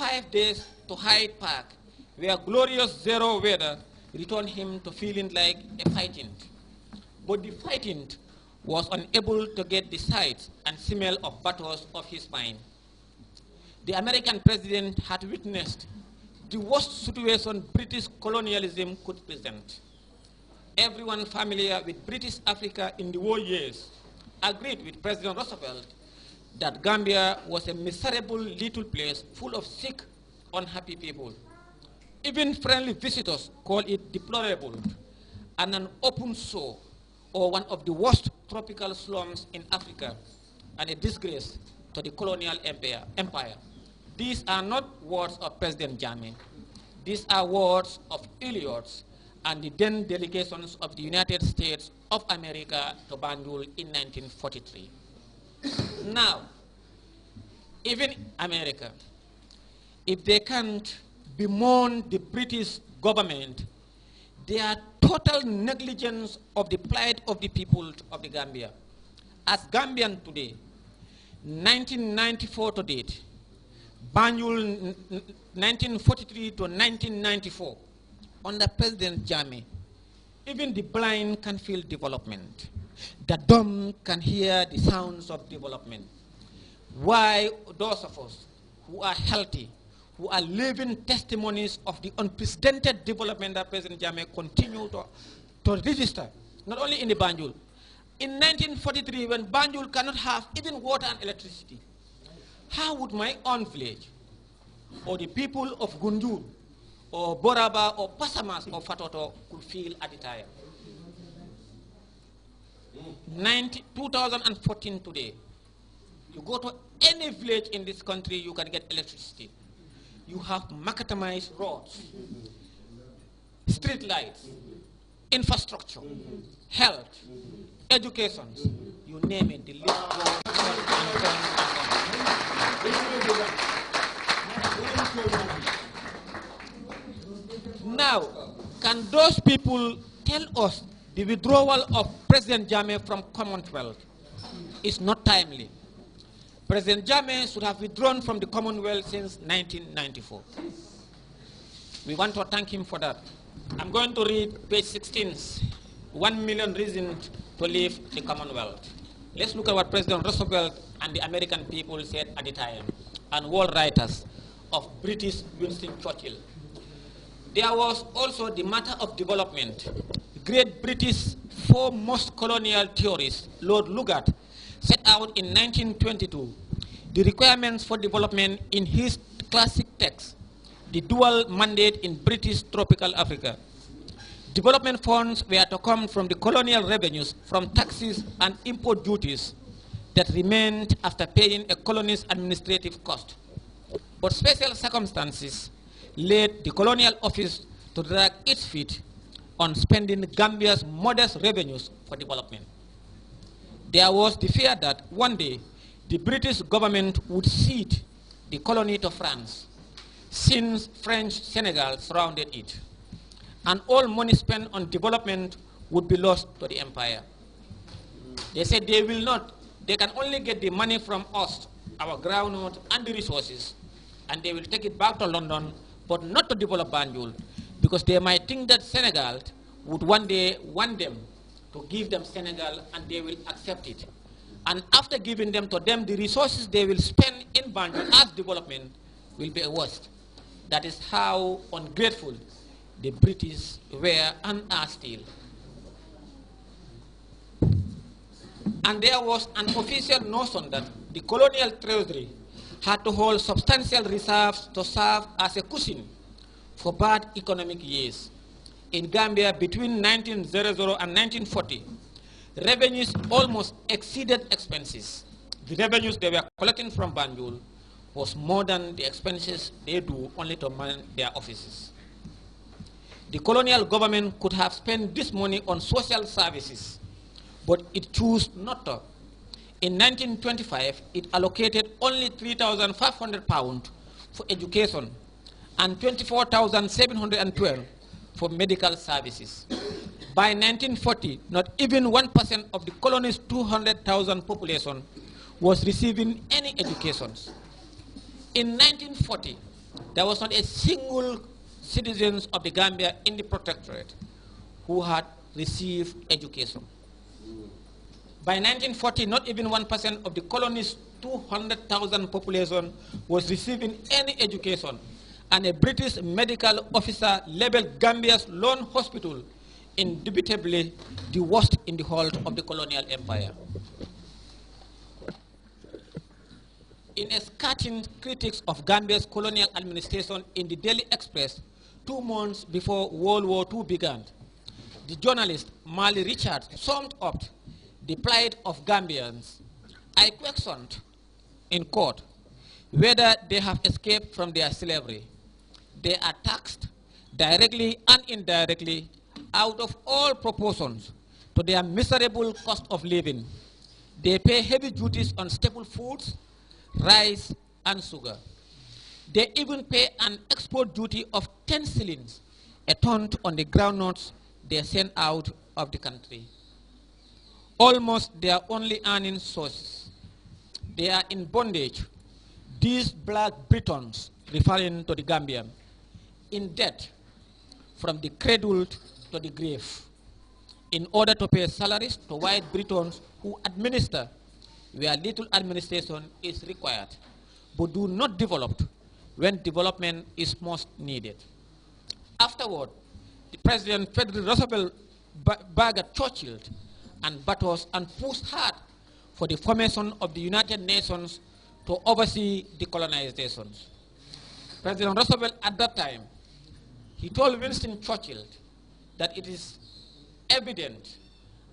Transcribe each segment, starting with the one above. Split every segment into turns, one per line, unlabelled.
5 days to Hyde Park, where glorious zero weather returned him to feeling like a fighting. But the fighting was unable to get the sight and smell of battles of his mind. The American president had witnessed the worst situation British colonialism could present. Everyone familiar with British Africa in the war years agreed with President Roosevelt that Gambia was a miserable little place full of sick, unhappy people. Even friendly visitors called it deplorable and an open sore, or one of the worst tropical slums in Africa, and a disgrace to the colonial empire. These are not words of President Jammeh. These are words of Elliot's and the then delegations of the United States of America to Banjul in 1943. Now, even America, if they can't bemoan the British government, their total negligence of the plight of the people of the Gambia. As Gambian today, 1994 to date, Banjul 1943 to 1994, under President Jammeh, even the blind can feel development. The dumb can hear the sounds of development. Why those of us who are healthy, who are living testimonies of the unprecedented development that President Jammeh continued to register, not only in the Banjul. In 1943, when Banjul cannot have even water and electricity, how would my own village, or the people of Gunjur, or Boraba, or Pasamas, or Fatoto could feel at the time? 2014 today, you go to any village in this country, you can get electricity. You have macadamized roads, street lights, infrastructure, health, education, you name it, the list goes on. Now, can those people tell us the withdrawal of President Jammeh from Commonwealth is not timely? President Jammeh should have withdrawn from the Commonwealth since 1994. We want to thank him for that. I'm going to read page 16, 1 million reasons to leave the Commonwealth. Let's look at what President Roosevelt and the American people said at the time, and world writers of British Winston Churchill. There was also the matter of development. Great British foremost colonial theorist, Lord Lugard, set out in 1922 the requirements for development in his classic text, The Dual Mandate in British Tropical Africa. Development funds were to come from the colonial revenues from taxes and import duties that remained after paying a colony's administrative cost. But special circumstances led the colonial office to drag its feet on spending Gambia's modest revenues for development. There was the fear that one day the British government would cede the colony to France, since French Senegal surrounded it, and all money spent on development would be lost to the empire. They said they will not, they can only get the money from us, our groundnut and the resources, and they will take it back to London, but not to develop Banjul, because they might think that Senegal would one day want them to give them Senegal, and they will accept it. And after giving them to them, the resources they will spend in Banjul as development will be worse. That is how ungrateful the British were and are still. And there was an official notion that the colonial treasury had to hold substantial reserves to serve as a cushion for bad economic years. In Gambia, between 1900 and 1940, revenues almost exceeded expenses. The revenues they were collecting from Banjul was more than the expenses they do only to man their offices. The colonial government could have spent this money on social services, but it chose not to. In 1925, it allocated only £3,500 for education and $24,712 for medical services. By 1940, not even 1% of the colony's 200,000 population was receiving any education. In 1940, there was not a single citizen of the Gambia in the protectorate who had received education. By 1940, not even 1% of the colony's 200,000 population was receiving any education, and a British medical officer labeled Gambia's lone hospital indubitably the worst in the whole of the colonial empire. In a scathing critiques of Gambia's colonial administration in the Daily Express 2 months before World War II began, the journalist Marley Richards summed up the plight of Gambians. I questioned in court whether they have escaped from their slavery. They are taxed directly and indirectly out of all proportions to their miserable cost of living. They pay heavy duties on staple foods, rice and sugar. They even pay an export duty of 10 shillings a ton on the groundnuts they send out of the country. Almost their only earning sources. They are in bondage, these black Britons, referring to the Gambian, in debt from the cradle to the grave, in order to pay salaries to white Britons who administer where little administration is required, but do not develop when development is most needed. Afterward, the President Frederick Roosevelt bargained Churchill and battles and pushed hard for the formation of the United Nations to oversee decolonizations. President Roosevelt at that time, he told Winston Churchill that it is evident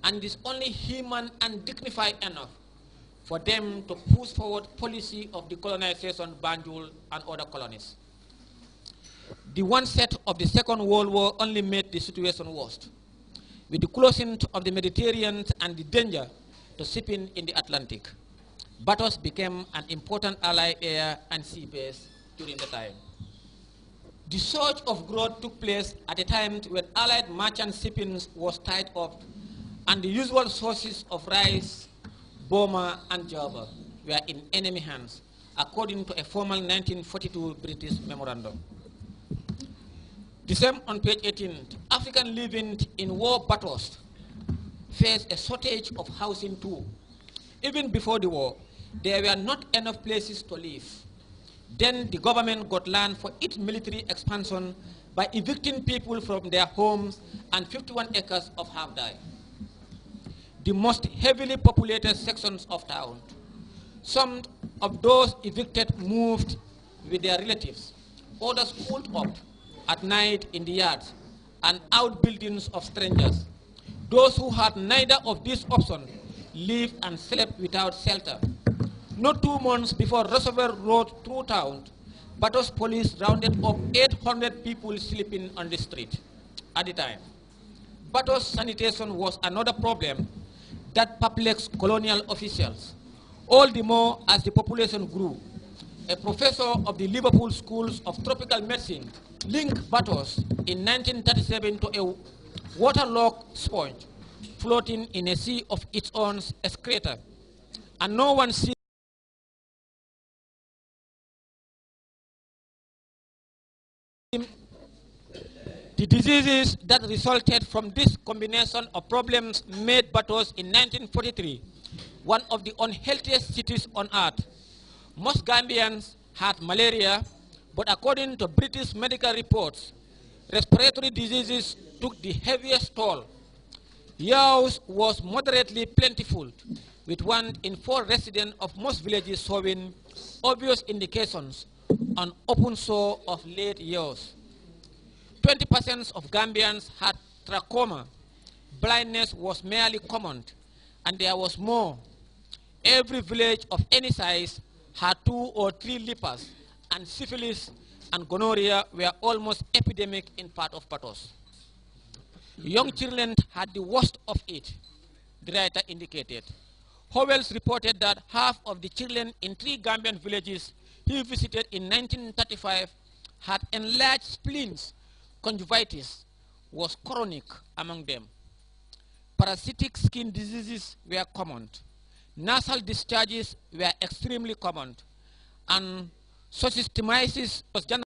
and it is only human and dignified enough for them to push forward policy of decolonization Banjul and other colonies. The onset of the Second World War only made the situation worse, with the closing of the Mediterranean and the danger to shipping in the Atlantic. Batos became an important Allied air and sea base during the time. The surge of growth took place at a time when Allied merchant shipping was tied up, and the usual sources of rice, Burma, and Java were in enemy hands, according to a formal 1942 British memorandum. The same on page 18, African living in war battles faced a shortage of housing too. Even before the war, there were not enough places to live. Then the government got land for its military expansion by evicting people from their homes, and 51 acres of half-died. The most heavily populated sections of town. Some of those evicted moved with their relatives. Others pulled up at night in the yards and outbuildings of strangers. Those who had neither of these options lived and slept without shelter. Not 2 months before Roosevelt rode through town, Batos police rounded up 800 people sleeping on the street at the time. Batos sanitation was another problem that perplexed colonial officials, all the more as the population grew. A professor of the Liverpool Schools of Tropical Medicine linked Batos in 1937 to a waterlogged sponge floating in a sea of its own excreta, and no one seemed the diseases that resulted from this combination of problems made Batos in 1943 one of the unhealthiest cities on earth. Most Gambians had malaria, but according to British medical reports, respiratory diseases took the heaviest toll. Yaws was moderately plentiful, with 1 in 4 residents of most villages showing obvious indications on open sore of late yaws. 20% of Gambians had trachoma. Blindness was merely common, and there was more. Every village of any size had 2 or 3 lepers, and syphilis and gonorrhea were almost epidemic in part of Batos. Young children had the worst of it, the writer indicated. Howells reported that half of the children in 3 Gambian villages he visited in 1935 had enlarged spleens. Conjunctivitis was chronic among them. Parasitic skin diseases were common. Nasal discharges were extremely common, and schistosomia was general.